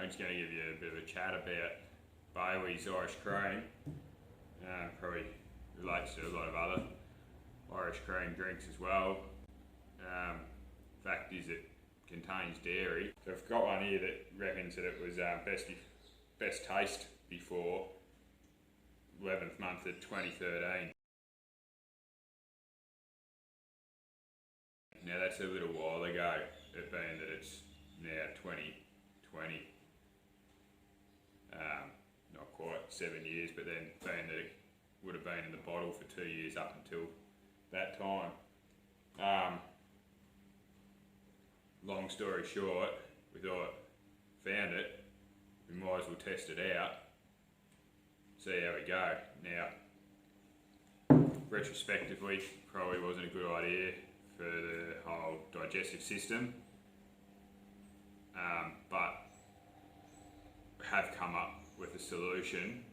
I'm just going to give you a bit of a chat about Bailey's Irish Cream. Probably relates to a lot of other Irish cream drinks as well. Fact is it contains dairy. So I've got one here that reckons that it was best taste before 11th month of 2013. Now that's a little while ago, it being that it's now 2020. Not quite 7 years, but then being that it would have been in the bottle for 2 years up until that time. Long story short, we thought, found it, we might as well test it out, see how we go. Now, retrospectively, probably wasn't a good idea for the whole digestive system, but have come up with a solution